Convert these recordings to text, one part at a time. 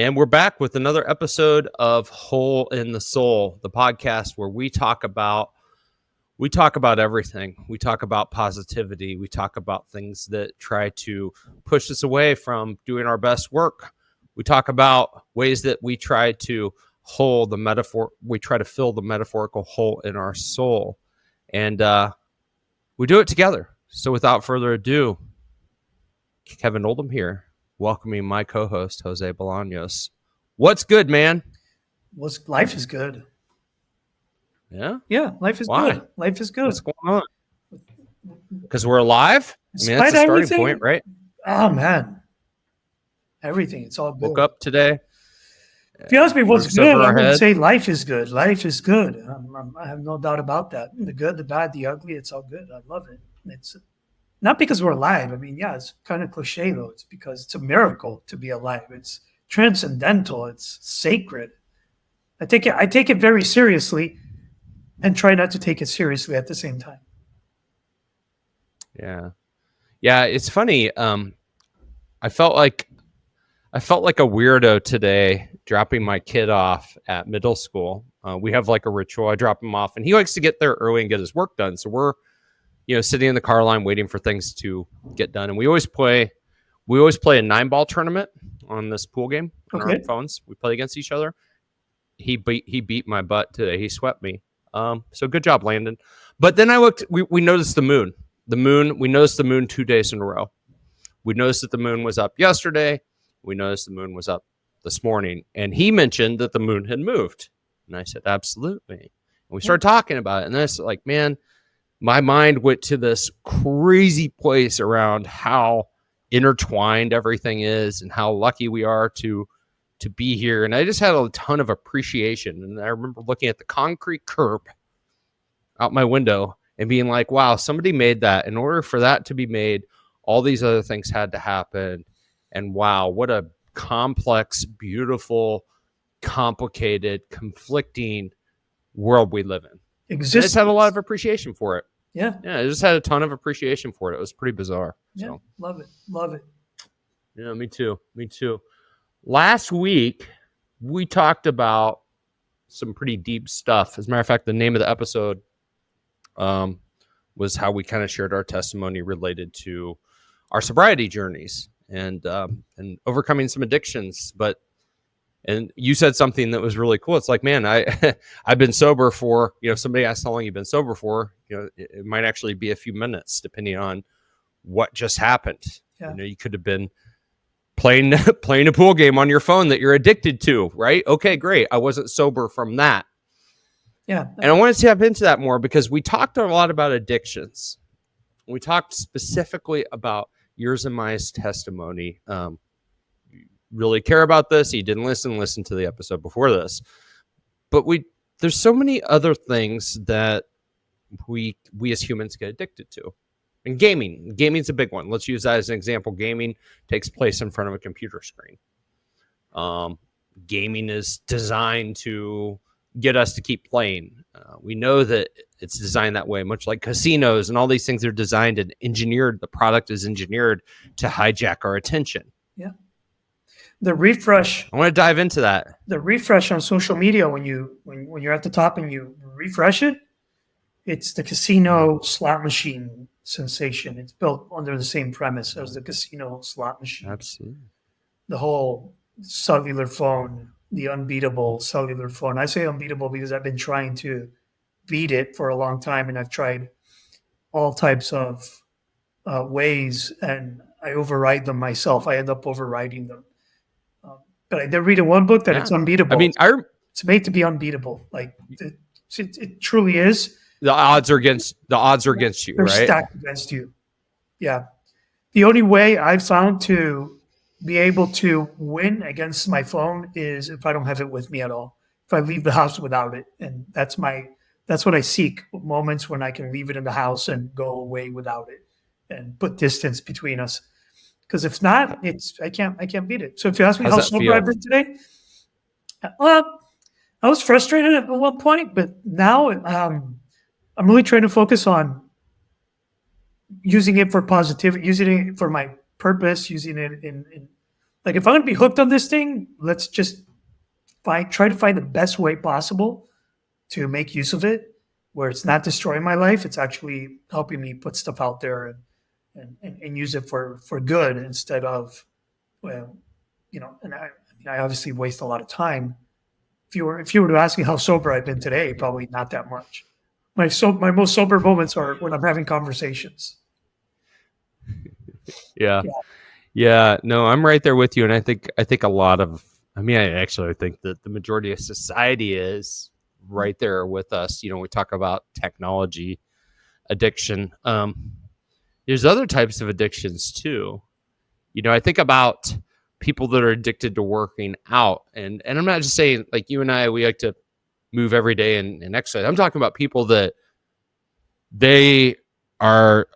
And we're back with another episode of Hole in the Soul, the podcast where we talk about everything. We talk about positivity. We talk about things that try to push us away from doing our best work. We talk about ways that we try to fill the metaphorical hole in our soul. And we do it together. So without further ado, Kevin Oldham here, welcoming my co-host, Jose Bolaños. What's good, man? Life is good. Yeah? Yeah, life is Why? good. Life is good. What's going on? Because we're alive? I mean, that's the starting point, right? Oh, man. Everything. It's all good. Woke up today. If you ask me what's good, I would say life is good. Life is good. I have no doubt about that. The good, the bad, the ugly, it's all good. I love it. It's not because we're alive. I mean, yeah, it's kind of cliche, though. It's because it's a miracle to be alive. It's transcendental. It's sacred. I take it very seriously and try not to take it seriously at the same time. Yeah, it's funny. I felt like a weirdo today dropping my kid off at middle school. We have like a ritual. I drop him off, and he likes to get there early and get his work done. So we're, sitting in the car line waiting for things to get done. And we always play a 9-ball tournament on this pool game on our phones. We play against each other. He beat my butt today. He swept me. So good job, Landon. But then I looked. We noticed the moon. We noticed the moon 2 days in a row. We noticed that the moon was up yesterday. We noticed the moon was up this morning. And he mentioned that the moon had moved. And I said, absolutely. And we started talking about it. And then it's like, man, my mind went to this crazy place around how intertwined everything is and how lucky we are to be here. And I just had a ton of appreciation. And I remember looking at the concrete curb out my window and being like, wow, somebody made that. In order for that to be made, all these other things had to happen. And wow, what a complex, beautiful, complicated, conflicting world we live in. I just had a lot of appreciation for it. Yeah, I just had a ton of appreciation for it. It was pretty bizarre. Yeah, so. Love it. Yeah, me too. Last week, we talked about some pretty deep stuff. As a matter of fact, the name of the episode was how we kind of shared our testimony related to our sobriety journeys and overcoming some addictions. And you said something that was really cool. It's like, man, I've been sober for, somebody asked how long you've been sober for, it might actually be a few minutes depending on what just happened. Yeah. You could have been playing a pool game on your phone that you're addicted to, right? Okay, great. I wasn't sober from that. Yeah. And I want to tap into that more because we talked a lot about addictions. We talked specifically about yours and my testimony. Really care about this. You didn't listen to the episode before this. But there's so many other things that we as humans get addicted to. And gaming's a big one. Let's use that as an example. Gaming takes place in front of a computer screen. Gaming is designed to get us to keep playing. We know that it's designed that way, much like casinos and all these things are designed and engineered. The product is engineered to hijack our attention. Yeah. The refresh. I want to dive into that. The refresh on social media when you're at the top and you refresh it, it's the casino slot machine sensation. It's built under the same premise as the casino slot machine. Absolutely. The whole cellular phone, the unbeatable cellular phone. I say unbeatable because I've been trying to beat it for a long time, and I've tried all types of ways, and I override them myself. I end up overriding them. But I did read in one book that it's unbeatable. I mean, it's made to be unbeatable. Like it truly is. The odds are against you, They're right? stacked against you. Yeah. The only way I've found to be able to win against my phone is if I don't have it with me at all. If I leave the house without it, and that's what I seek. Moments when I can leave it in the house and go away without it, and put distance between us. Because if not, I can't beat it. So if you ask me how sober I've been today, well, I was frustrated at one point, but now I'm really trying to focus on using it for positivity, using it for my purpose, using it in Like if I'm gonna be hooked on this thing, let's just try to find the best way possible to make use of it, where it's not destroying my life. It's actually helping me put stuff out there and use it for good instead of, well, and I obviously waste a lot of time. If you were to ask me how sober I've been today, probably not that much. My most sober moments are when I'm having conversations. Yeah. Yeah. Yeah, no, I'm right there with you, and I think a lot of, I mean, I think that the majority of society is right there with us. We talk about technology addiction. There's other types of addictions too. I think about people that are addicted to working out, and I'm not just saying like you and I, we like to move every day and exercise. I'm talking about people that they are,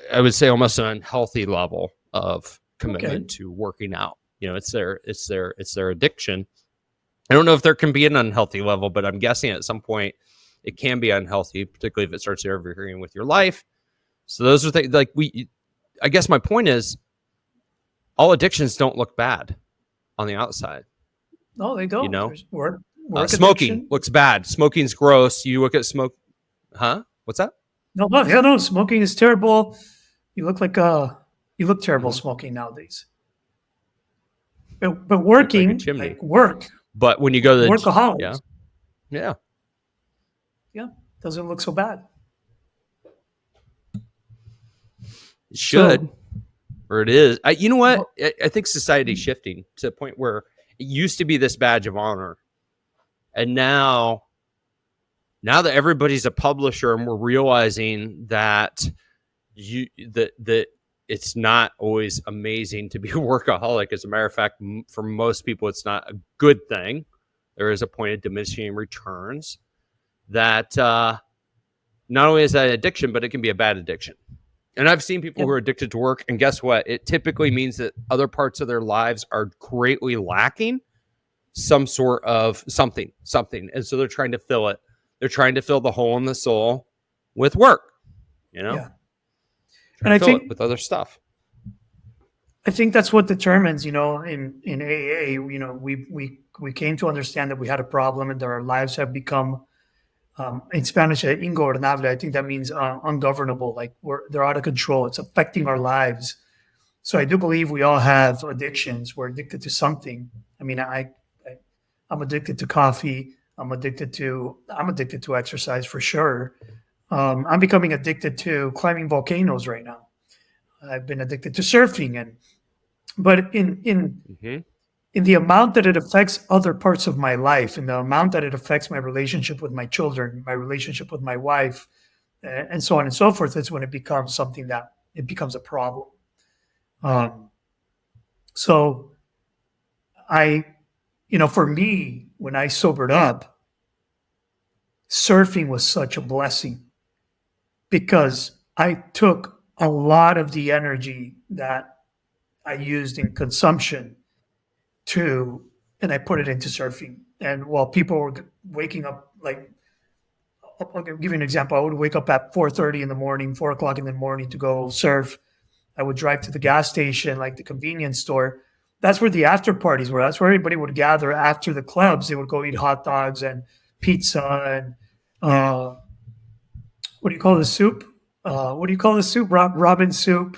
I would say, almost an unhealthy level of Okay. commitment to working out. It's their addiction. I don't know if there can be an unhealthy level, but I'm guessing at some point it can be unhealthy, particularly if it starts interfering with your life. So those are things like I guess my point is all addictions don't look bad on the outside. No, they You don't. know, There's work smoking addiction. looks bad. Smoking's gross. You look at smoke, huh? What's that? No, no, yeah, no. Smoking is terrible. You look like you look terrible Mm-hmm. smoking nowadays. But Look like a working, chimney. like work, But when you go to yeah, workaholics, yeah, yeah, doesn't look so bad. it should, So, or it is. You know what? well, I think society's shifting to the point where it used to be this badge of honor, and now that everybody's a publisher, and we're realizing that that it's not always amazing to be a workaholic. As a matter of fact, for most people, it's not a good thing. There is a point of diminishing returns that not only is that an addiction, but it can be a bad addiction. And I've seen people yeah, who are addicted to work, and guess what? It typically means that other parts of their lives are greatly lacking some sort of something. And so they're trying to fill it. They're trying to fill the hole in the soul with work, you know, yeah. And trying to fill it with other stuff. I think that's what determines, in AA, we came to understand that we had a problem and that our lives have become, in Spanish, ingobernable. I think that means ungovernable. Like they're out of control. It's affecting our lives. So I do believe we all have addictions. We're addicted to something. I mean, I'm addicted to coffee. I'm addicted to exercise for sure. I'm becoming addicted to climbing volcanoes right now. I've been addicted to surfing, but Mm-hmm. in the amount that it affects other parts of my life, in the amount that it affects my relationship with my children, my relationship with my wife, and so on and so forth, is when it becomes something that it becomes a problem. Um, so I, for me, when I sobered up, surfing was such a blessing because I took a lot of the energy that I used in consumption to, and I put it into surfing. And while people were waking up, like, I'll give you an example. I would wake up at 4:30 in the morning, 4 o'clock in the morning to go surf. I would drive to the gas station, like the convenience store. That's where the after parties were. That's where everybody would gather after the clubs. They would go eat hot dogs and pizza and what do you call the soup? What do you call the soup? Robin soup.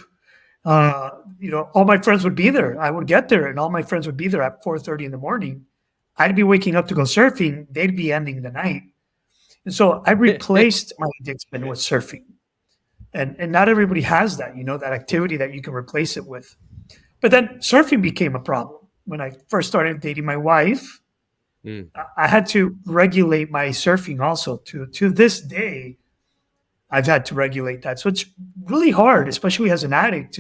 All my friends would be there. I would get there, and all my friends would be there at 4:30 in the morning. I'd be waking up to go surfing. They'd be ending the night, and so I replaced my addiction with surfing. And not everybody has that, that activity that you can replace it with. But then surfing became a problem when I first started dating my wife. Mm. I had to regulate my surfing also. To this day, I've had to regulate that. So it's really hard, especially as an addict,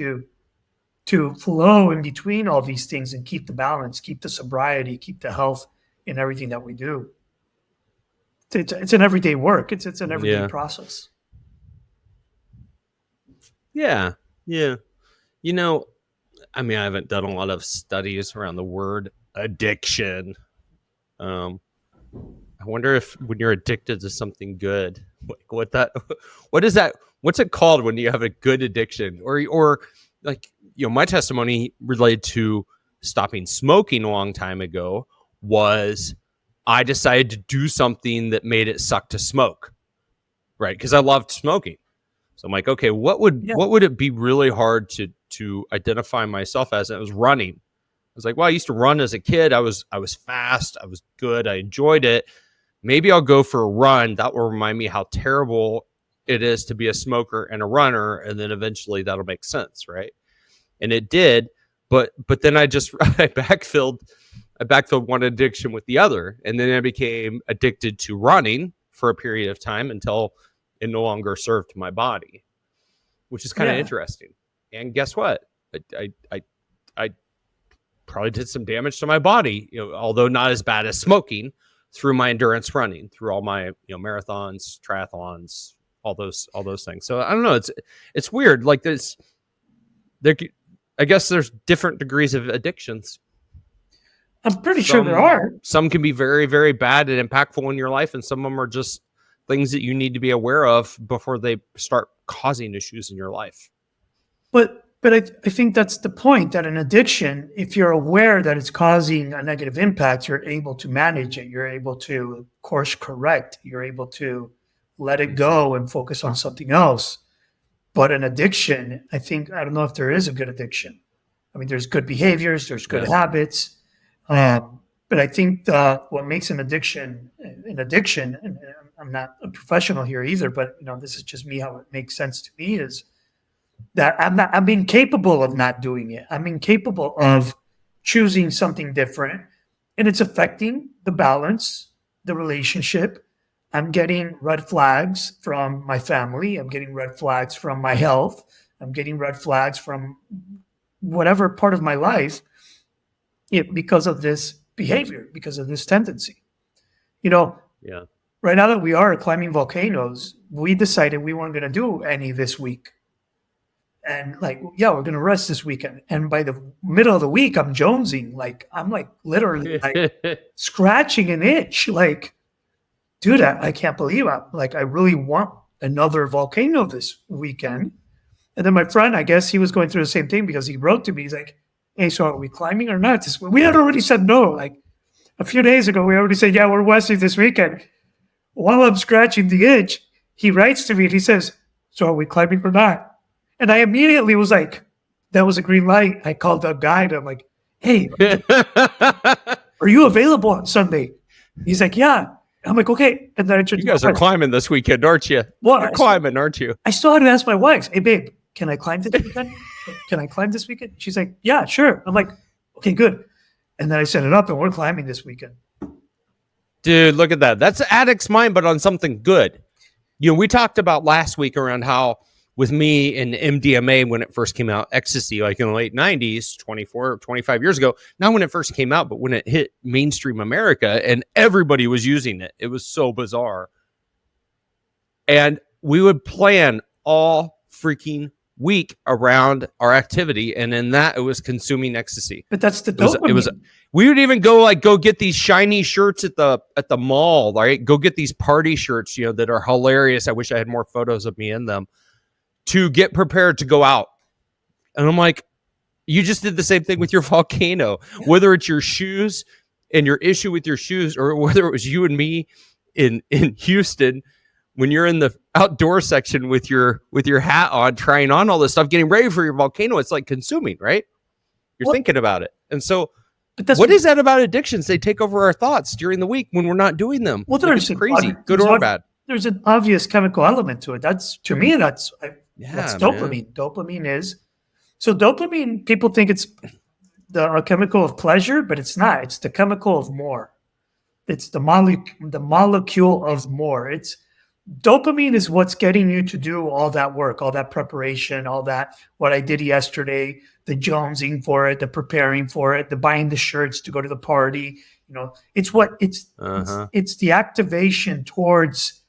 to flow in between all these things and keep the balance, keep the sobriety, keep the health in everything that we do. It's an everyday work. It's an everyday Yeah. process. Yeah. Yeah. You know, I mean, I haven't done a lot of studies around the word addiction. Um, I wonder if when you're addicted to something good, what is that? What's it called when you have a good addiction, or like my testimony related to stopping smoking a long time ago was I decided to do something that made it suck to smoke, right? Because I loved smoking. So I'm like, okay, what would it be really hard to identify myself as? And it was running. I was like, well, I used to run as a kid. I was fast. I was good. I enjoyed it. Maybe I'll go for a run. That will remind me how terrible it is to be a smoker and a runner, and then eventually that'll make sense, right? And it did. But then I backfilled one addiction with the other, and then I became addicted to running for a period of time until it no longer served my body, which is kind of interesting. And guess what? I probably did some damage to my body, although not as bad as smoking, through my endurance running, through all my marathons, triathlons, all those things. So I don't know. It's weird. Like I guess there's different degrees of addictions. I'm pretty sure there are. Some can be very, very bad and impactful in your life, and some of them are just things that you need to be aware of before they start causing issues in your life. But I think that's the point, that an addiction, if you're aware that it's causing a negative impact, you're able to manage it. You're able to course correct. You're able to let it go and focus on something else. But an addiction, I don't know if there is a good addiction. I mean, there's good behaviors, there's good habits. But I think what makes an addiction, and I'm not a professional here either, but this is just me, how it makes sense to me, is that I'm incapable of not doing it. I'm incapable of choosing something different, and it's affecting the balance, the relationship. I'm getting red flags from my family. I'm getting red flags from my health. I'm getting red flags from whatever part of my life because of this behavior, because of this tendency. Right now that we are climbing volcanoes, we decided we weren't going to do any this week. And we're going to rest this weekend. And by the middle of the week, I'm jonesing. I'm literally scratching an itch. Dude, I can't believe I really want another volcano this weekend. And then my friend, I guess he was going through the same thing, because he wrote to me. He's like, hey, so are we climbing or not? We had already said no. A few days ago, we already said, yeah, we're resting this weekend. While I'm scratching the itch, he writes to me and he says, so are we climbing or not? And I immediately was like, that was a green light. I called the guide. I'm like, hey, are you available on Sunday? He's like, yeah. I'm like, okay. And then you guys are climbing this weekend, aren't you? Well, you're climbing, aren't you? I still had to ask my wife, hey, babe, can I climb this weekend? Can I climb this weekend? She's like, yeah, sure. I'm like, okay, good. And then I set it up and we're climbing this weekend. Dude, look at that. That's addict's mind, but on something good. We talked about last week around how with me and MDMA, when it first came out, ecstasy, in the late 90s, 25 years ago, not when it first came out, but when it hit mainstream America and everybody was using it. It was so bizarre. And we would plan all freaking week around our activity, and in that it was consuming ecstasy. But that's the dopamine. It was we would even go get these shiny shirts at the mall, right? Go get these party shirts, that are hilarious. I wish I had more photos of me in them, to get prepared to go out. And I'm like, you just did the same thing with your volcano. Whether it's your shoes and your issue with your shoes, or whether it was you and me in Houston, when you're in the outdoor section with your hat on, trying on all this stuff, getting ready for your volcano, it's like consuming, right? You're thinking about it. And so what is that about addictions? They take over our thoughts during the week when we're not doing them. Well, it's crazy, good or bad. There's an obvious chemical element to it. That's dopamine. Man. Dopamine, people think it's a chemical of pleasure, but it's not. It's the chemical of more. It's the molecule of more. Dopamine is what's getting you to do all that work, all that preparation, all that, what I did yesterday, the jonesing for it, the preparing for it, the buying the shirts to go to the party. It's the activation towards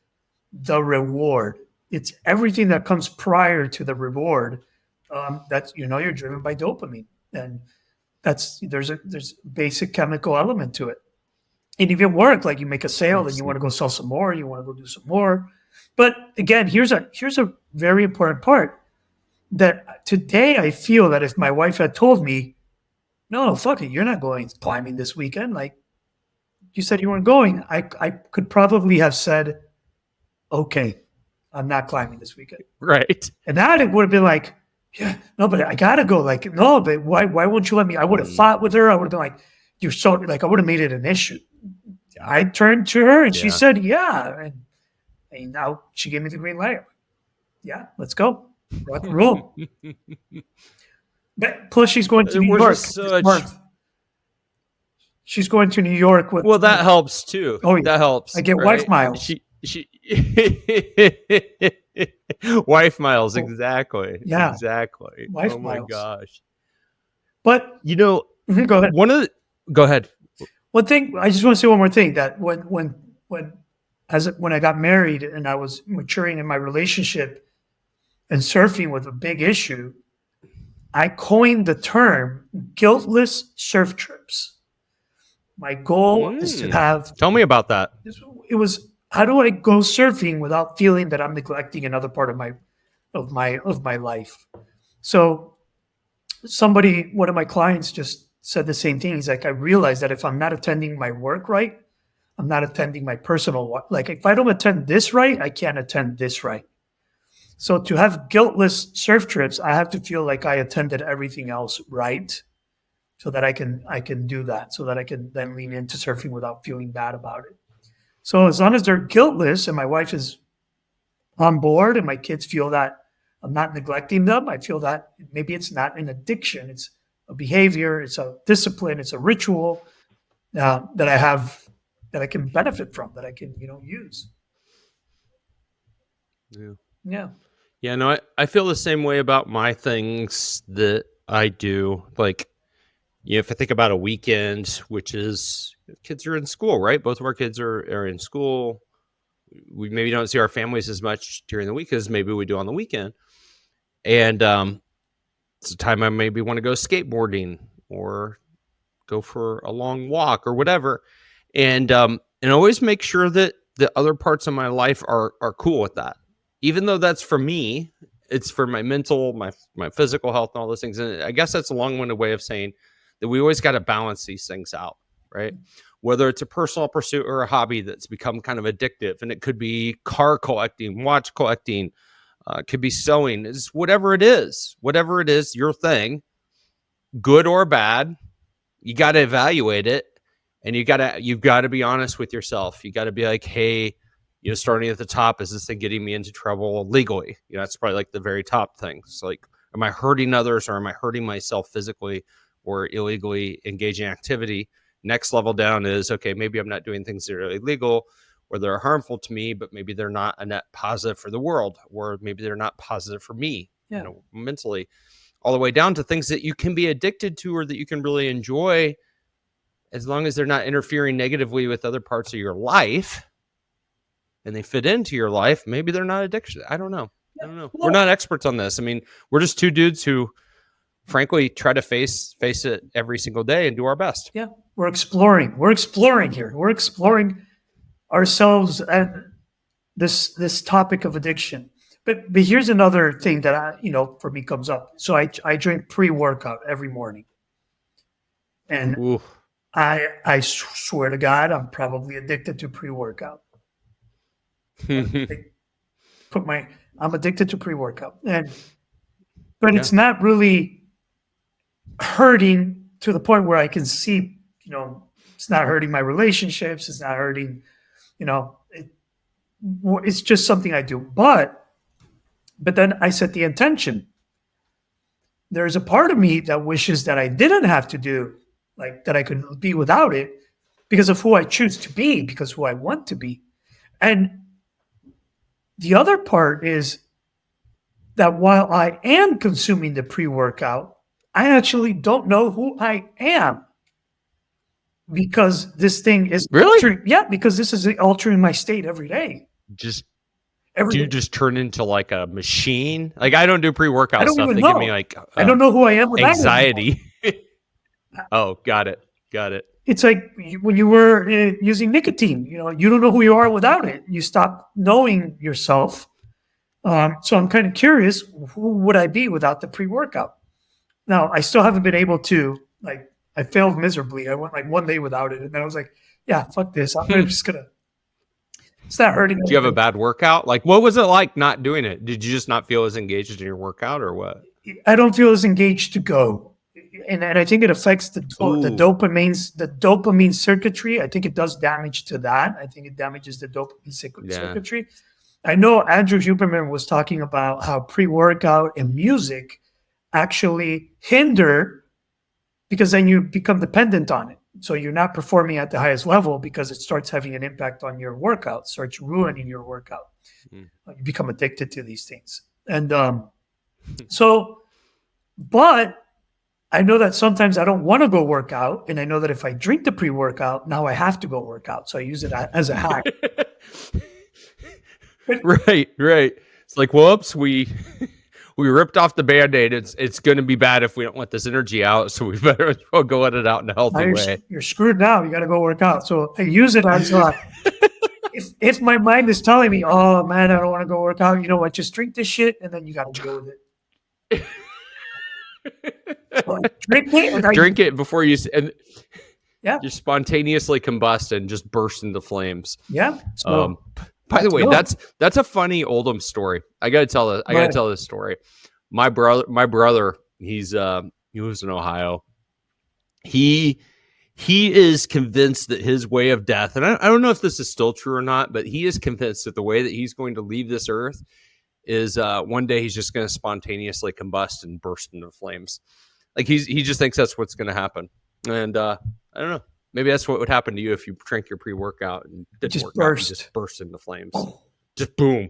the reward. It's everything that comes prior to the reward. That's, you're driven by dopamine, and there's a basic chemical element to it. And even work, you make a sale and you want to go sell some more, you want to go do some more. But again, here's a very important part, that today I feel that if my wife had told me, no, fuck it. You're not going climbing this weekend. Like, you said you weren't going. I could probably have said, okay, I'm not climbing this weekend. Right. And that it would have been like, yeah, no, but I gotta go. Like, no, but why won't you let me? I would have fought with her. I would have been like, you're so like, I would have made it an issue. I turned to her and she Yeah. said, yeah. And now she gave me the green light. Yeah, let's go. Rock and roll. But plus she's going to There New was York just this such. month. She's going to New York with Well, that helps too. oh yeah. That helps, I get wife right? miles. She wife miles, Oh, exactly. yeah, Exactly. wife Oh my miles. gosh. But You know, go ahead. one of the go ahead. One thing I just want to say one more thing that when I got married and I was maturing in my relationship and surfing was a big issue, I coined the term guiltless surf trips. My goal is to have Tell me about that. it was how do I go surfing without feeling that I'm neglecting another part of my life. So one of my clients just said the same thing. He's like, I realized that if I'm not attending my work right, I'm not attending my personal one. Like if I don't attend this right, I can't attend this right. So to have guiltless surf trips, I have to feel like I attended everything else right, so that I can do that, so that I can then lean into surfing without feeling bad about it. So as long as they're guiltless and my wife is on board and my kids feel that I'm not neglecting them, I feel that maybe it's not an addiction, it's a behavior, it's a discipline, it's a ritual that I have that I can benefit from, that I can use. Yeah. Yeah. Yeah, no, I feel the same way about my things that I do. Like, if I think about a weekend, which is kids are in school, right? Both of our kids are in school. We maybe don't see our families as much during the week as maybe we do on the weekend. And it's a time I maybe want to go skateboarding or go for a long walk or whatever. And always make sure that the other parts of my life are cool with that. Even though that's for me, it's for my mental, my physical health and all those things. And I guess that's a long-winded way of saying that we always got to balance these things out, right? Whether it's a personal pursuit or a hobby that's become kind of addictive, and it could be car collecting, watch collecting, could be sewing, is whatever it is, your thing, good or bad, you got to evaluate it, and you've got to be honest with yourself. You got to be like, hey, starting at the top, is this thing getting me into trouble legally? That's probably like the very top thing. It's like, am I hurting others, or am I hurting myself physically or illegally engaging activity? Next level down is, okay, maybe I'm not doing things that are illegal or they're harmful to me, but maybe they're not a net positive for the world, or maybe they're not positive for me, mentally, all the way down to things that you can be addicted to or that you can really enjoy, as long as they're not interfering negatively with other parts of your life and they fit into your life. Maybe they're not addiction. I don't know. We're not experts on this. I mean, we're just two dudes who frankly try to face it every single day and do our best. Yeah. We're exploring here. We're exploring ourselves and this topic of addiction. But here's another thing that for me comes up. So I drink pre-workout every morning. And Ooh. I swear to God, I'm probably addicted to pre-workout. I'm addicted to pre-workout. But it's not really hurting to the point where I can see, it's not hurting my relationships. It's not hurting, it's just something I do. But then I set the intention. There's a part of me that wishes that I didn't have to do, like that I could be without it, because of who I choose to be, because who I want to be. And the other part is that while I am consuming the pre-workout, I actually don't know who I am, because this thing is really, because this is altering my state every day. Do you just turn into like a machine? Like, I don't do pre-workout stuff. They give me like I don't know who I am without anxiety. Oh, got it. It's like when you were using nicotine. You don't know who you are without it. You stop knowing yourself. So I'm kind of curious, who would I be without the pre-workout? Now, I still haven't been able to I failed miserably. I went like 1 day without it, and then I was like, yeah, fuck this. I'm just gonna. It's not hurting Do you have a anything. bad workout? Like, what was it like not doing it? Did you just not feel as engaged in your workout, or what? I don't feel as engaged to go, and I think it affects the Ooh, dopamine circuitry. I think it does damage to that. I think it damages the dopamine yeah. circuitry. I know Andrew Huberman was talking about how pre-workout and music actually hinder, because then you become dependent on it. So you're not performing at the highest level because it starts having an impact on your workout, starts ruining your workout. Mm. You become addicted to these things. And so, but I know that sometimes I don't want to go work out. And I know that if I drink the pre workout, now I have to go work out. So I use it as a hack. But Right, right. It's like, whoops, we ripped off the band-aid. It's going to be bad if we don't let this energy out, so we better as well go let it out in a now healthy way. you're screwed now. You got to go work out. So I use it as if my mind is telling me, oh man, I don't want to go work out, you know what? Just drink this shit, and then you got to go with it. Well, drink it, and Drink it before and yeah, you spontaneously combust and just burst into flames. yeah. Um, So by the let's way, go. that's a funny Oldham story. I gotta tell this. I gotta But tell this story. My brother, he lives in Ohio. He he is convinced that his way of death, and I don't know if this is still true or not, but he is convinced that the way that he's going to leave this earth is one day he's just going to spontaneously combust and burst into flames. Like he just thinks that's what's going to happen, and I don't know. Maybe that's what would happen to you if you drank your pre-workout and it didn't just work out. You burst. just burst into flames. Just boom,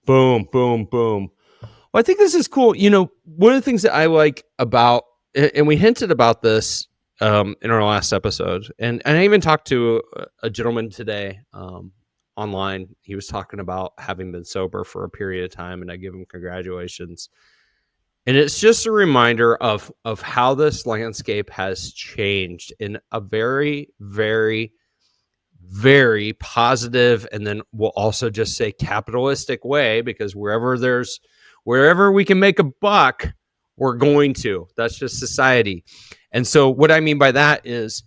boom, boom, boom. Well, I think this is cool. You know, one of the things that I like about, and we hinted about this in our last episode, and I even talked to a gentleman today online. He was talking about having been sober for a period of time, and I give him congratulations. And it's just a reminder of how this landscape has changed in a very, very, very positive, and then we'll also just say capitalistic way, because wherever we can make a buck, we're going to. That's just society. And so what I mean by that is,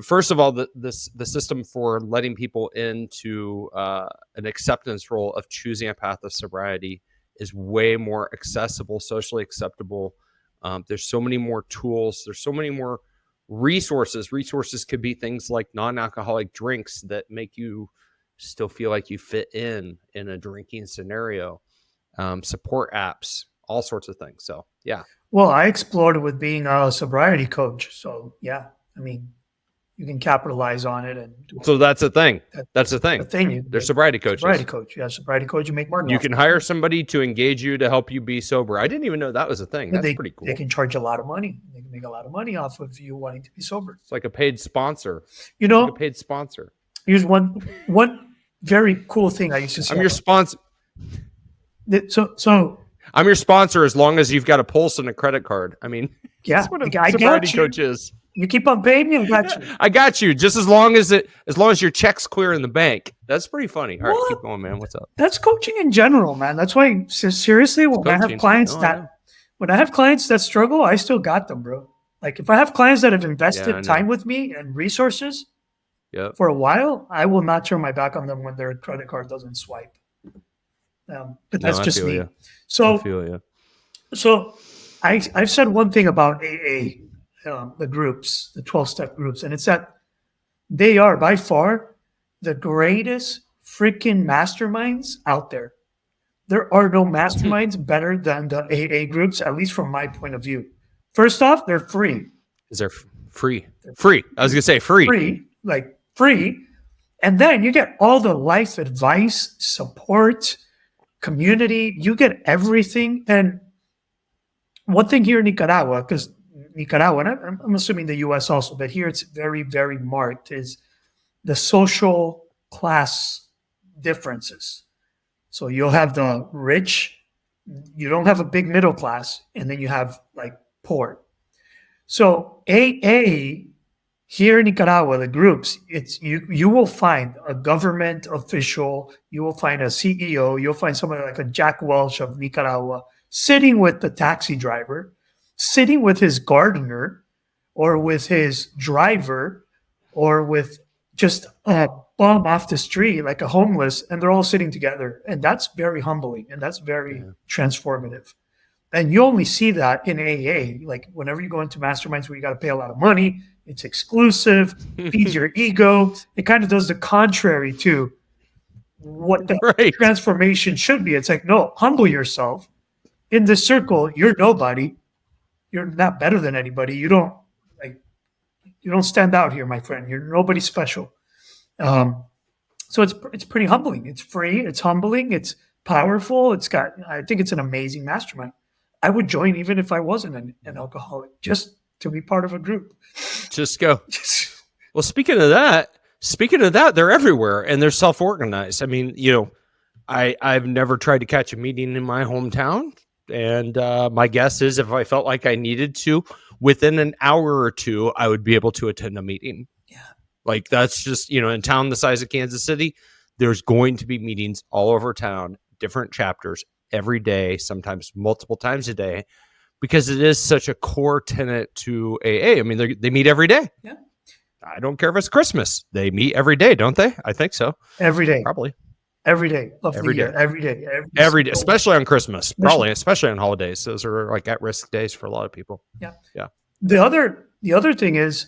first of all, the system for letting people into an acceptance role of choosing a path of sobriety is way more accessible, socially acceptable. There's so many more tools. There's so many more resources. Resources could be things like non-alcoholic drinks that make you still feel like you fit in a drinking scenario. Support apps, all sorts of things. So yeah. Well, I explored it with being a sobriety coach. So yeah, I mean, you can capitalize on it, and So that's the thing. that, That's the the thing. thing. You There's sobriety coaches. sobriety coach. Yeah, sobriety coach. You make money You off can it. hire somebody to engage you to help you be sober. I didn't even know that was a thing. Yeah, That's pretty they cool. can charge a lot of money. They can make a lot of money off of you wanting to be sober. It's like a paid sponsor. You It's like a know, paid sponsor. here's one very cool thing I used to say. I'm your sponsor. So I'm your sponsor as long as you've got a pulse and a credit card. I mean, yeah, that's what a I sobriety got you. coach is. You keep on paying me, I got you. I got you. Just as long as your check's clear in the bank. That's pretty funny. All right, What? keep going, man. What's up? That's coaching in general, man. That's why seriously, when I have Coaching. clients No, I know. that struggle, I still got them, bro. Like if I have clients that have Yeah, I invested know. time with me and resources Yep. for a while, I will not turn my back on them when their credit card doesn't swipe. But that's No, I just feel me. you. I So, feel you. so I've said one thing about AA, the groups, the 12-step groups, and it's that they are by far the greatest freaking masterminds out there. There are no masterminds better than the AA groups, at least from my point of view. First off, they're free. Is there free? Free. I was gonna say free. Free. And then you get all the life advice, support, community. You get everything. And one thing here in Nicaragua, because Nicaragua, and I'm assuming the US also, but here it's very, very marked, is the social class differences. So you'll have the rich, you don't have a big middle class, and then you have like poor. So AA here in Nicaragua, the groups, it's you will find a government official, you will find a CEO, you'll find somebody like a Jack Welch of Nicaragua sitting with the taxi driver, sitting with his gardener, or with his driver or with just a bum off the street, like a homeless, and they're all sitting together. And that's very humbling and that's very Yeah. transformative. And you only see that in AA. Like whenever you go into masterminds where you got to pay a lot of money, it's exclusive, feeds your ego. It kind of does the contrary to what the Right. transformation should be. It's like, no, humble yourself. In this circle, you're nobody. You're not better than anybody. You don't stand out here, my friend. You're nobody special. So it's pretty humbling. It's free. It's humbling. It's powerful. I think it's an amazing mastermind. I would join even if I wasn't an alcoholic, just to be part of a group. Just go. Well, speaking of that, they're everywhere and they're self-organized. I mean, I've never tried to catch a meeting in my hometown. And my guess is if I felt like I needed to, within an hour or two, I would be able to attend a meeting. Yeah. Like that's just, in a town the size of Kansas City, there's going to be meetings all over town, different chapters every day, sometimes multiple times a day, because it is such a core tenet to AA. I mean, they meet every day. Yeah. I don't care if it's Christmas. They meet every day, don't they? I think so. Every day. Probably. Every day. Every day. Every day. Especially on Christmas. Probably, especially on holidays. Those are like at-risk days for a lot of people. Yeah. Yeah. The other thing is,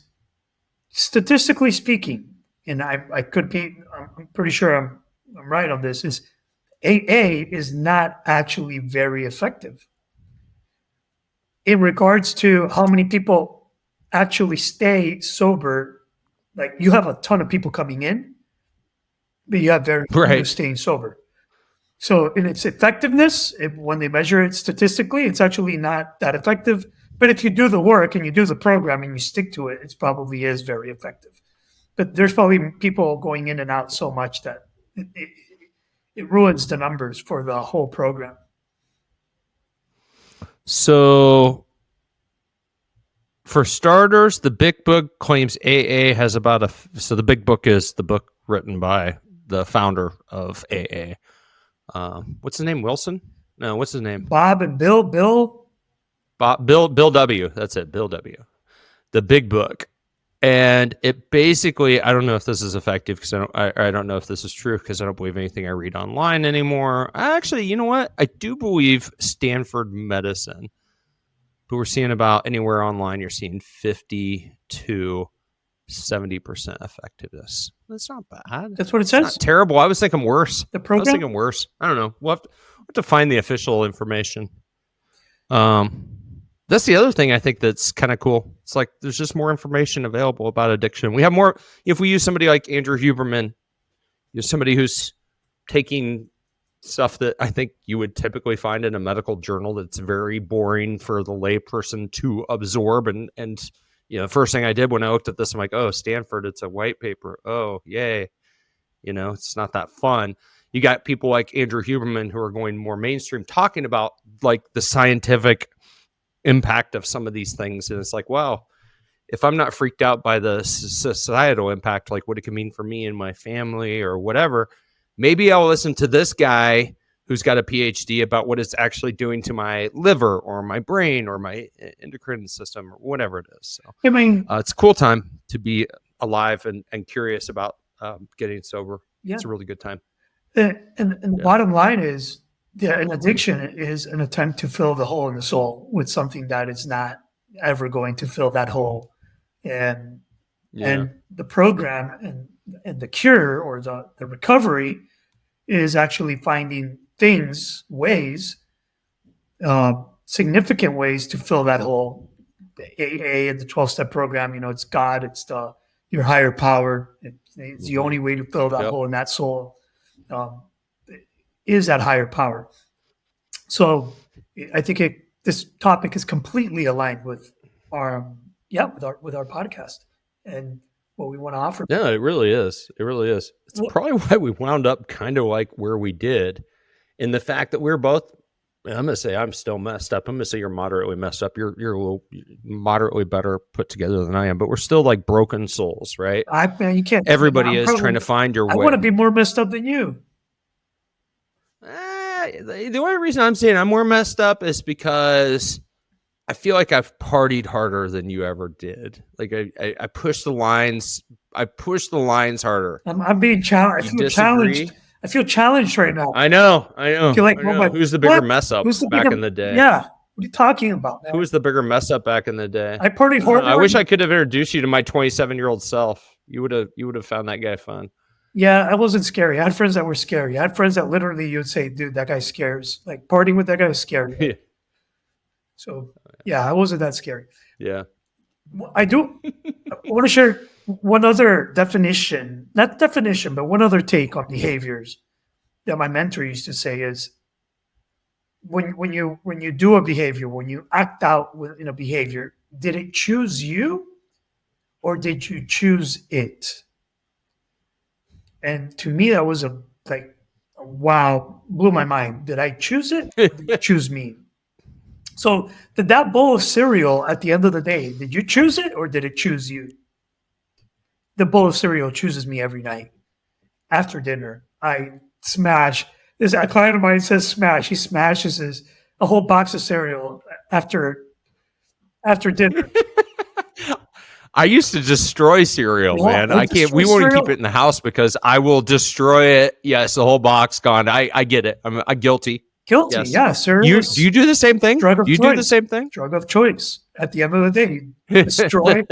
statistically speaking, and I'm pretty sure I'm right on this, is AA is not actually very effective in regards to how many people actually stay sober. Like you have a ton of people coming in, but you have very few staying sober. So in its effectiveness, when they measure it statistically, it's actually not that effective. But if you do the work and you do the program and you stick to it, it probably is very effective. But there's probably people going in and out so much that it ruins the numbers for the whole program. So, for starters, the Big Book claims AA has about so the Big Book is the book written by the founder of AA. What's his name? Wilson? No, what's his name? Bob and Bill. Bill W. That's it. Bill W. The Big Book. And it basically, I don't know if this is effective because I don't know if this is true because I don't believe anything I read online anymore. Actually, you know what? I do believe Stanford Medicine, who we're seeing about anywhere online, you're seeing 50 to 70% effectiveness. That's not bad. That's what it says. Not terrible. I was thinking worse. The program? I was thinking worse. I don't know. We'll have to find the official information. That's the other thing I think that's kind of cool. It's like there's just more information available about addiction. We have more. If we use somebody like Andrew Huberman, somebody who's taking stuff that I think you would typically find in a medical journal that's very boring for the layperson to absorb. And the first thing I did when I looked at this, I'm like, oh, Stanford, it's a white paper. Oh, yay. It's not that fun. You got people like Andrew Huberman who are going more mainstream, talking about like the scientific impact of some of these things. And it's like, wow, if I'm not freaked out by the societal impact, like what it can mean for me and my family or whatever, maybe I'll listen to this guy who's got a PhD about what it's actually doing to my liver or my brain or my endocrine system or whatever it is. So I mean, it's a cool time to be alive and curious about getting sober. Yeah. It's a really good time. And the bottom line is, an addiction is an attempt to fill the hole in the soul with something that is not ever going to fill that hole. And the program and the cure or the recovery is actually finding ways, significant ways to fill that hole. The AA and the 12-step program, it's God, it's your higher power. It's the only way to fill that hole in that soul. Is that higher power. So I think this topic is completely aligned with our podcast and what we want to offer. Yeah, it really is. It really is. It's probably why we wound up kind of like where we did, in the fact that we're both. I'm going to say I'm still messed up. I'm going to say you're moderately messed up. You're a little moderately better put together than I am, but we're still like broken souls, right? You can't. Everybody is trying to find your way. I want to be more messed up than you. The only reason I'm saying I'm more messed up is because I feel like I've partied harder than you ever did. Like I pushed the lines. I pushed the lines harder. I'm being challenged. I You feel disagree? challenged. I feel challenged right now. I know. I I feel know. like, I oh my, know. Who's the bigger what? mess up Who's the back bigger? in the day? Yeah. What are you talking about, Who man? was the bigger mess up back in the day? I partied I don't know. harder. I wish I could have introduced you to my 27-year-old self. You would have found that guy fun. Yeah, I wasn't scary. I had friends that were scary. I had friends that literally you'd say, dude, that guy scares. Like partying with that guy is scary. So yeah, I wasn't that scary. Yeah. I do I want to share one other definition, not definition, but one other take on behaviors that my mentor used to say is when you do a behavior, when you act out in a behavior, did it choose you or did you choose it? And to me, that was wow, blew my mind. Did I choose it or did it choose me? So did that bowl of cereal at the end of the day, did you choose it or did it choose you? The bowl of cereal chooses me every night. After dinner, I smash. This a client of mine says smash. He smashes a whole box of cereal after dinner. I used to destroy cereal, No, man. I I can't. We destroy won't cereal. keep it in the house because I will destroy it. Yes, the whole box gone. I get it. I'm guilty. Guilty, Yes. yeah. Cereal is Do you do the same thing? drug of Do you choice. do the same thing? Drug of choice. At the end of the day, destroy.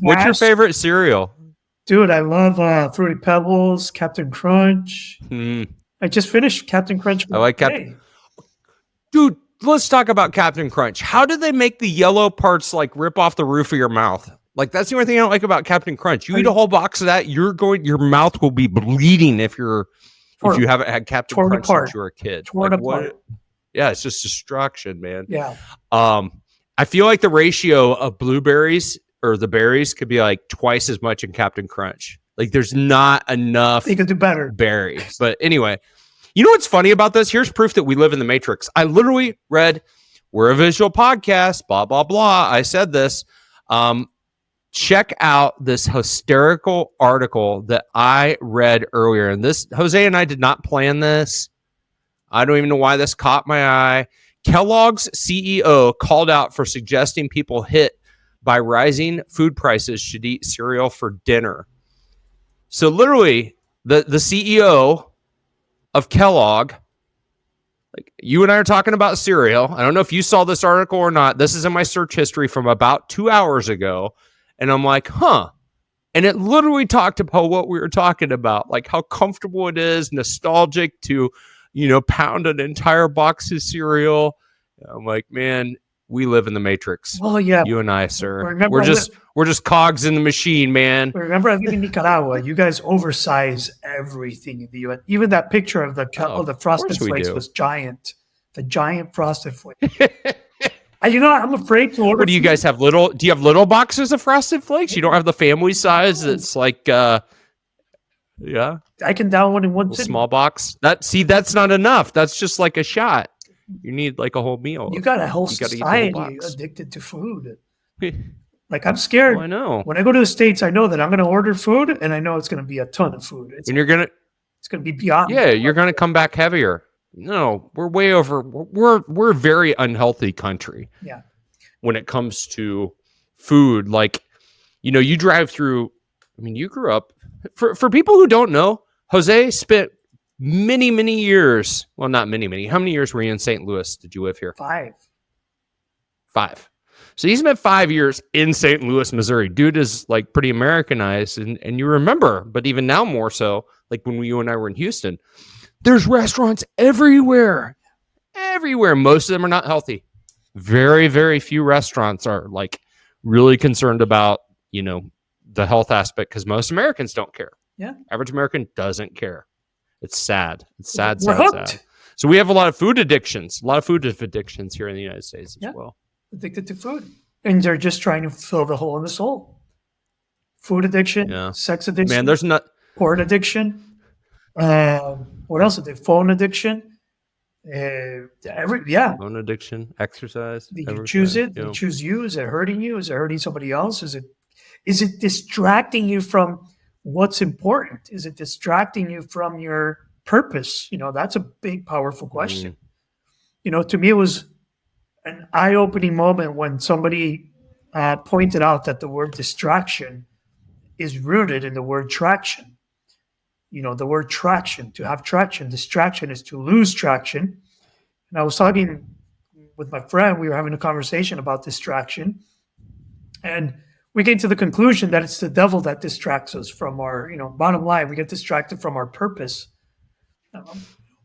What's your smash. favorite cereal? Dude, I love Fruity Pebbles, Captain Crunch. Hmm. I just finished Captain Crunch. I like today. Dude, let's talk about Captain Crunch. How did they make the yellow parts like rip off the roof of your mouth? Like that's the only thing I don't like about Captain Crunch. You eat a whole box of that, your mouth will be bleeding if you haven't had Captain torn Crunch apart. since you were a kid. Torn Like apart. what? Yeah, it's just destruction, man. Yeah. I feel like the ratio of blueberries or the berries could be like twice as much in Captain Crunch. Like there's not enough They could do better. berries. But anyway, you know what's funny about this? Here's proof that we live in the Matrix. I literally read, we're a visual podcast, blah, blah, blah. I said this. Check out this hysterical article that I read earlier. And this, Jose and I did not plan this. I don't even know why this caught my eye. Kellogg's CEO called out for suggesting people hit by rising food prices should eat cereal for dinner. So literally, the CEO of Kellogg, like you and I are talking about cereal. I don't know if you saw this article or not. This is in my search history from about 2 hours ago. And I'm like, huh. And it literally talked about what we were talking about, like how comfortable it is, nostalgic to, pound an entire box of cereal. I'm like, man, we live in the Matrix. Well, yeah. You and I, sir. Remember, We're just cogs in the machine, man. Remember, I live in Nicaragua. You guys oversize everything in the U.S. Even that picture of the Frosted Flakes was giant. The giant Frosted Flakes. I'm afraid to order. What do you guys have? Do you have little boxes of Frosted Flakes? You don't have the family size that's like, yeah. I can down one in one sitting. Small box. That's not enough. That's just like a shot. You need like a whole meal. You got a whole society addicted to food. Like I'm scared. Oh, I know. When I go to the States, I know that I'm going to order food, and I know it's going to be a ton of food. It's going to be beyond. Yeah, you're going to come back heavier. No, we're way over. We're a very unhealthy country. Yeah. When it comes to food, like, you drive through. I mean, you grew up. For people who don't know, Jose spent many, many years. Well, not many, many. How many years were you in St. Louis? Did you live here? 5. So he spent 5 years in St. Louis, Missouri. Dude is like pretty Americanized. And you remember, but even now more so, like when you and I were in Houston, there's restaurants everywhere. Everywhere. Most of them are not healthy. Very, very few restaurants are like really concerned about, the health aspect because most Americans don't care. Yeah. Average American doesn't care. It's sad. It's sad, We're sad. So we have a lot of food addictions. A lot of food addictions here in the United States as well. Addicted to food. And they're just trying to fill the hole in the soul. Food addiction, sex addiction. Man, there's not porn addiction. What else is there? Phone addiction. Phone addiction, exercise. Did you choose it? Did you choose you? Is it hurting you? Is it hurting somebody else? Is it distracting you from what's important? Is it distracting you from your purpose? That's a big, powerful question. To me, it was an eye-opening moment when somebody pointed out that the word distraction is rooted in the word traction. The word traction, to have traction, distraction is to lose traction. And I was talking with my friend, we were having a conversation about distraction. And we came to the conclusion that it's the devil that distracts us from our, bottom line, we get distracted from our purpose.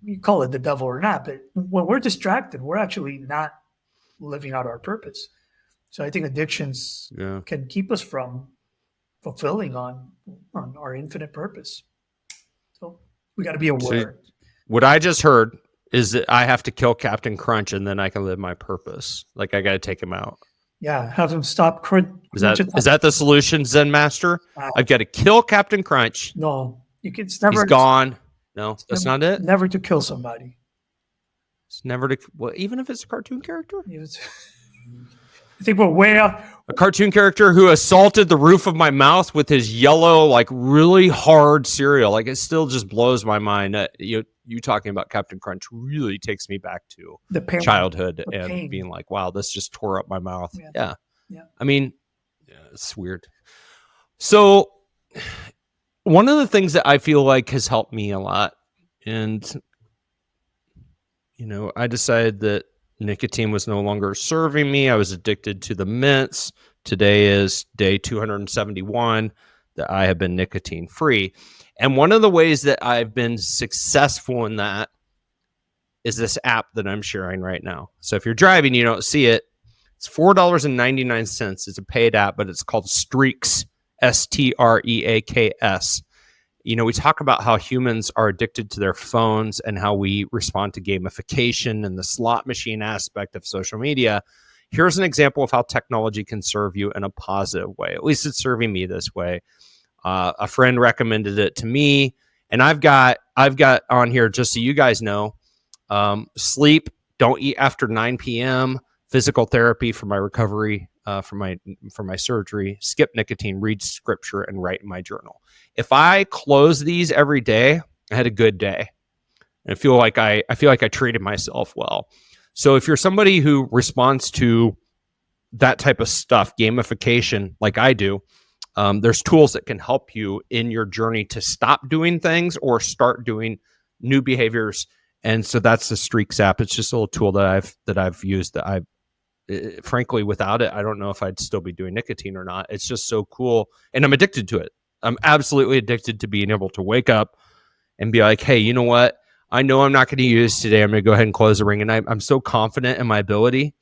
You call it the devil or not, but when we're distracted, we're actually not living out our purpose. So I think addictions can keep us from fulfilling on our infinite purpose. So we got to be aware. So what I just heard is that I have to kill Captain Crunch and then I can live my purpose. Like I got to take him out. Yeah, have him stop crunch. Is that the solution, Zen Master? I've got to kill Captain Crunch. No, it's never. He's gone. No, that's not it. Never to kill somebody. It's never to. Well, even if it's a cartoon character. I think we're way up. A cartoon character who assaulted the roof of my mouth with his yellow, like really hard cereal. Like it still just blows my mind. You talking about Captain Crunch really takes me back to the pain, childhood and being like, wow, this just tore up my mouth. Yeah. I mean, it's weird. So one of the things that I feel like has helped me a lot, and I decided that nicotine was no longer serving me. I was addicted to the mints. Today is day 271 that I have been nicotine free. And one of the ways that I've been successful in that is this app that I'm sharing right now. So if you're driving, you don't see it. It's $4.99. It's a paid app, but it's called Streaks, Streaks. We talk about how humans are addicted to their phones and how we respond to gamification and the slot machine aspect of social media. Here's an example of how technology can serve you in a positive way. At least it's serving me this way. A friend recommended it to me, and I've got on here, just so you guys know, sleep, don't eat after 9 p.m., physical therapy for my recovery, for my surgery, skip nicotine, read scripture, and write in my journal. If I close these every day, I had a good day. And I feel like I treated myself well. So if you're somebody who responds to that type of stuff, gamification, like I do, there's tools that can help you in your journey to stop doing things or start doing new behaviors. And so that's the Streaks app. It's just a little tool that I've used that frankly, without it, I don't know if I'd still be doing nicotine or not. It's just so cool. And I'm addicted to it. I'm absolutely addicted to being able to wake up and be like, hey, you know what? I know I'm not going to use today. I'm going to go ahead and close the ring. And I'm so confident in my ability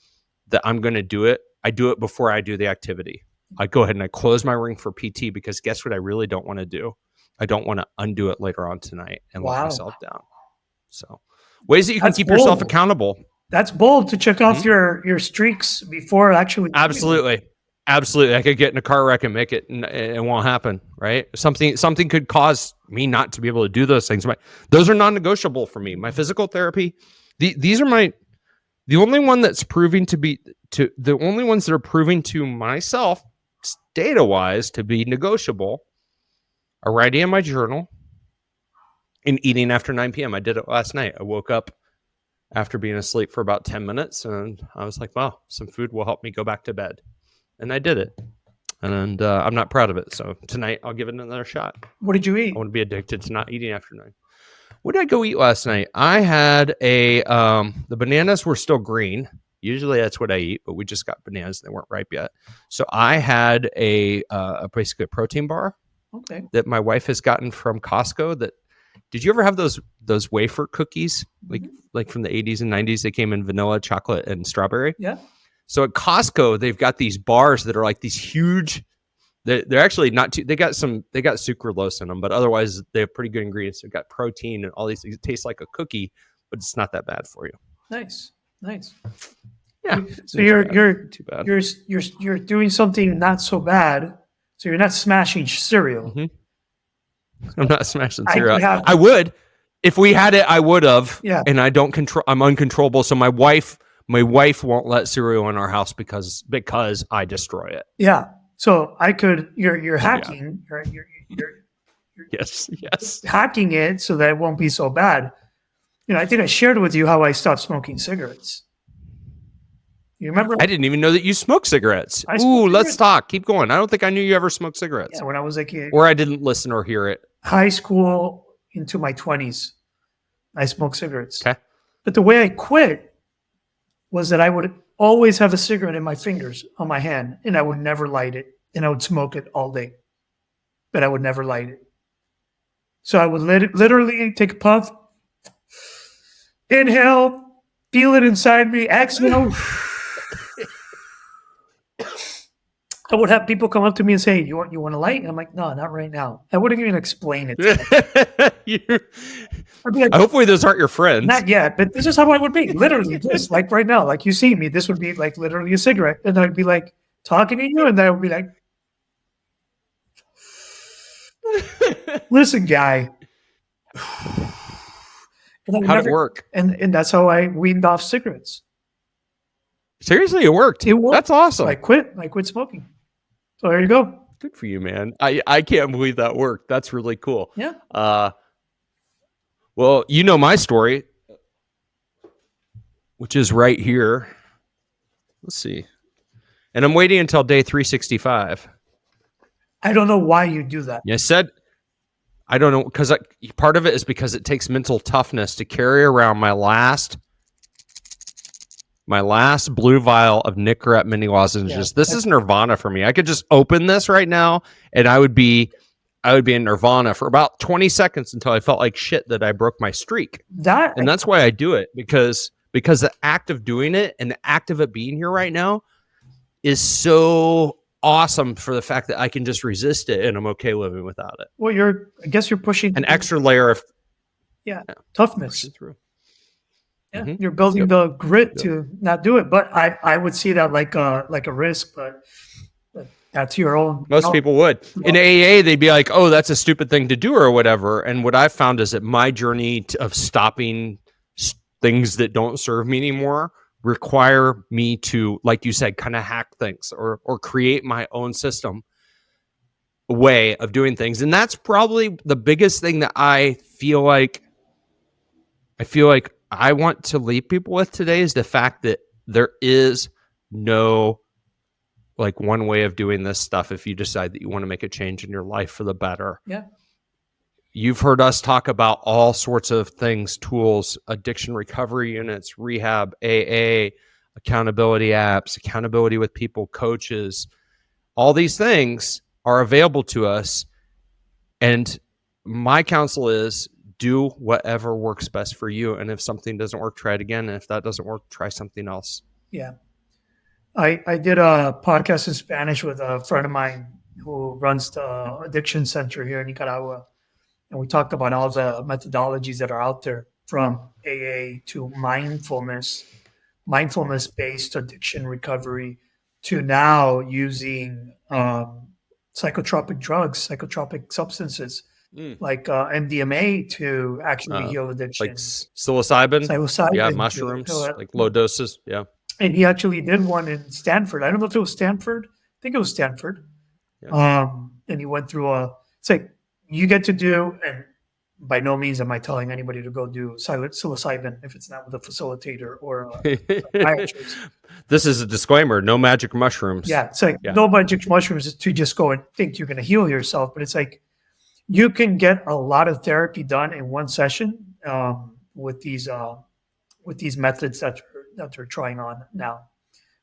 that I'm going to do it. I do it before I do the activity. I go ahead and I close my ring for PT because guess what I really don't want to do? I don't want to undo it later on tonight and let myself down. So ways that you can keep yourself accountable. That's bold to check off your streaks before actually. Absolutely. I could get in a car wreck and make it, and it won't happen, right? Something could cause me not to be able to do those things. Those are non-negotiable for me. My physical therapy, these are the only one that's proving the only ones that are proving to myself, data-wise, to be negotiable are writing in my journal and eating after 9 p.m. I did it last night. I woke up after being asleep for about 10 minutes, and I was like, wow, some food will help me go back to bed. And I did it. And I'm not proud of it. So tonight I'll give it another shot. What did you eat? I want to be addicted to not eating after 9. What did I go eat last night? I had the bananas were still green. Usually that's what I eat, but we just got bananas. They weren't ripe yet. So I had basically a protein bar that my wife has gotten from Costco. Did you ever have those wafer cookies like from the 80s and 90s? They came in vanilla, chocolate, and strawberry. Yeah. So at Costco, they've got these bars that are like these huge. They're actually not too. They got sucralose in them, but otherwise they have pretty good ingredients. They've got protein and all these things. It tastes like a cookie, but it's not that bad for you. Nice. Yeah. So you're doing something not so bad. So you're not smashing cereal. Mm-hmm. I'm not smashing cereal. I would, if we had it. I would have. Yeah. And I don't control. I'm uncontrollable. So my wife won't let cereal in our house because I destroy it. Yeah. So I could. You're hacking. Yeah. You're yes. Hacking it so that it won't be so bad. I think I shared with you how I stopped smoking cigarettes. You remember? I didn't even know that you smoke cigarettes. I smoke Ooh, let's cigarettes. talk. Keep going. I don't think I knew you ever smoked cigarettes. Yeah, when I was a kid, Or I didn't listen or hear it. high school into my 20s, I smoked cigarettes. Okay. But the way I quit was that I would always have a cigarette in my fingers on my hand, and I would never light it, and I would smoke it all day, but I would never light it. So I would literally take a puff, inhale, feel it inside me, exhale. I would have people come up to me and say, you want a light? And I'm like, no, not right now. I wouldn't even explain it. I'd be like, hopefully those aren't your friends. not yet, but this is how I would be. Literally, just like right now, like you see me, this would be like literally a cigarette. And I'd be like talking to you, and then I would be like, listen, guy. And how'd it work? And that's how I weaned off cigarettes. Seriously, it worked. It worked. That's awesome. So I quit smoking. So there you go. Good for you, man. I can't believe that worked. That's really cool. Yeah. Well, you know my story, which is right here. Let's see. And I'm waiting until day 365. I don't know why you do that. You said, I don't know, because part of it is because it takes mental toughness to carry around my last blue vial of Nicorette mini lozenges. This is nirvana for me. I could just open this right now, and I would be in nirvana for about 20 seconds until I felt like shit that I broke my streak. And that's why I do it, because the act of doing it and the act of it being here right now is so awesome for the fact that I can just resist it and I'm okay living without it. Well, I guess you're pushing an extra layer of toughness. Through. Yeah, you're building the grit to not do it. But I would see that like a risk, but that's your own. Most people would. In AA, they'd be like, oh, that's a stupid thing to do or whatever. And what I've found is that my journey of stopping things that don't serve me anymore require me to, like you said, kind of hack things or create my own system way of doing things. And that's probably the biggest thing that I feel like I want to leave people with today is the fact that there is no like one way of doing this stuff if you decide that you want to make a change in your life for the better. Yeah. You've heard us talk about all sorts of things, tools, addiction recovery units, rehab, AA, accountability apps, accountability with people, coaches. All these things are available to us. And my counsel is do whatever works best for you. And if something doesn't work, try it again. And if that doesn't work, try something else. Yeah. I did a podcast in Spanish with a friend of mine who runs the addiction center here in Nicaragua. And we talked about all the methodologies that are out there, from AA to mindfulness-based addiction recovery, to now using psychotropic drugs, psychotropic substances like MDMA to actually heal addiction. Like psilocybin? Yeah, mushrooms, like low doses. Yeah. And he actually did one in Stanford. I don't know if it was Stanford. I think it was Stanford. Yeah. And he went through it's like you get to do, and by no means am I telling anybody to go do psilocybin if it's not with a facilitator or a psychiatrist. This is a disclaimer, no magic mushrooms. Yeah, it's like no magic mushrooms to just go and think you're going to heal yourself. But it's like you can get a lot of therapy done in one session with these methods that they're trying on now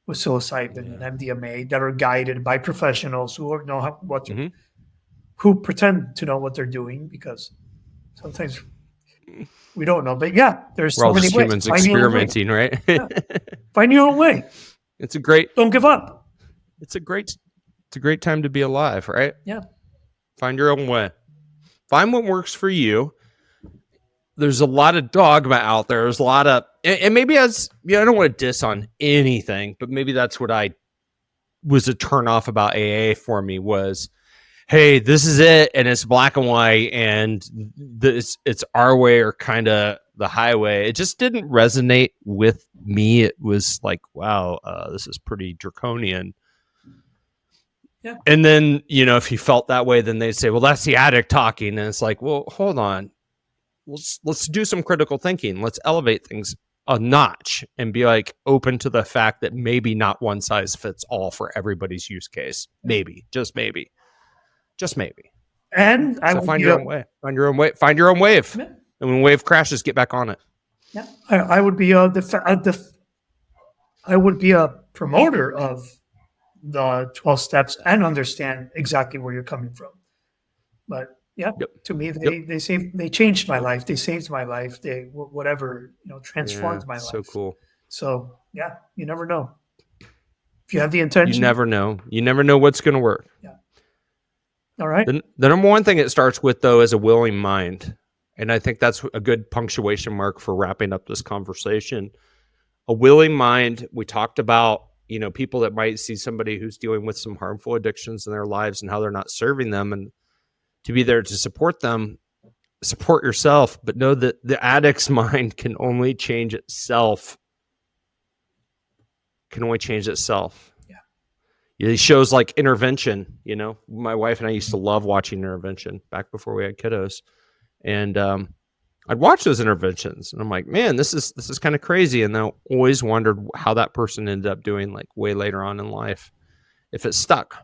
with psilocybin and MDMA that are guided by professionals who know who pretend to know what they're doing, because sometimes we don't know. But there's so many ways. Humans experimenting, right? Find your own way. Don't give up. It's a great time to be alive, right? Yeah. Find your own way. Find what works for you. There's a lot of dogma out there. There's a lot of, and maybe I don't want to diss on anything, but maybe that's what was a turn off about AA for me was, hey, this is it, and it's black and white, and it's our way or kind of the highway. It just didn't resonate with me. It was like, wow, this is pretty draconian. Yeah. And then, if you felt that way, then they'd say, well, that's the addict talking. And it's like, well, hold on. Let's do some critical thinking. Let's elevate things. a notch and be like open to the fact that maybe not one size fits all for everybody's use case. Maybe, just maybe. And I So would find be your a own way. Find your own wave. yeah, And when wave crashes, get back on it. yeah. I would be I would be a promoter of the 12 steps and understand exactly where you're coming from. But yeah, Yep. to me, Yep. they changed my life. They saved my life. They whatever, transformed Yeah, my so life. cool. So yeah, you never know. If you have the You intention, never know. You never know what's going to work. yeah. All right. The number one thing it starts with, though, is a willing mind. And I think that's a good punctuation mark for wrapping up this conversation. A willing mind. We talked about, people that might see somebody who's dealing with some harmful addictions in their lives and how they're not serving them, and to be there to support them. Support yourself, but know that the addict's mind can only change itself. Yeah. These shows like Intervention, my wife and I used to love watching Intervention back before we had kiddos. And I'd watch those interventions and I'm like, man, this is kind of crazy. And I always wondered how that person ended up doing like way later on in life, if it stuck,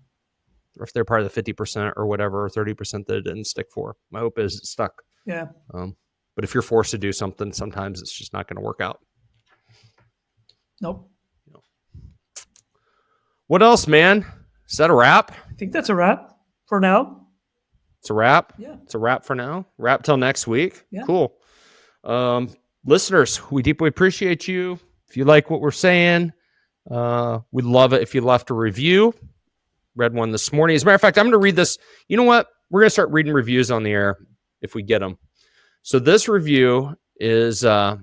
or if they're part of the 50% or whatever, or 30% that it didn't stick for. My hope is it stuck. Yeah. But if you're forced to do something, sometimes it's just not going to work out. Nope. What else, man? Is that a wrap? I think that's a wrap for now. It's a wrap. Yeah. It's a wrap for now. Wrap till next week. Yeah. Cool. Listeners, we deeply appreciate you. If you like what we're saying, we'd love it if you left a review. Read one this morning. As a matter of fact, I'm going to read this. You know what? We're going to start reading reviews on the air if we get them. So this review is, I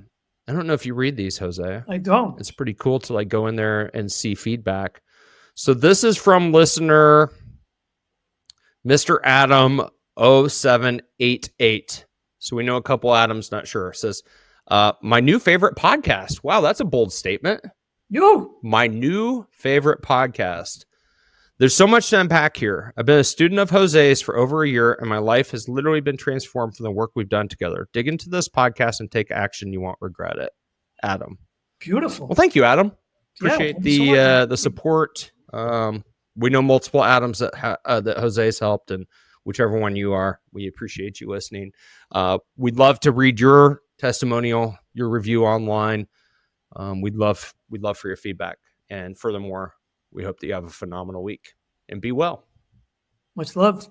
don't know if you read these, Jose. I don't. It's pretty cool to like go in there and see feedback. So this is from listener Mr. Adam 0788. So we know a couple Adams, not sure. It says, my new favorite podcast. Wow, that's a bold statement. My new favorite podcast. There's so much to unpack here. I've been a student of Jose's for over a year, and my life has literally been transformed from the work we've done together. Dig into this podcast and take action. You won't regret it. Adam. Beautiful. Well, thank you, Adam. Appreciate the support. We know multiple Adams that Jose's helped, and whichever one you are, we appreciate you listening. We'd love to read your testimonial, your review online. We'd love for your feedback. And furthermore, we hope that you have a phenomenal week and be well. Much love.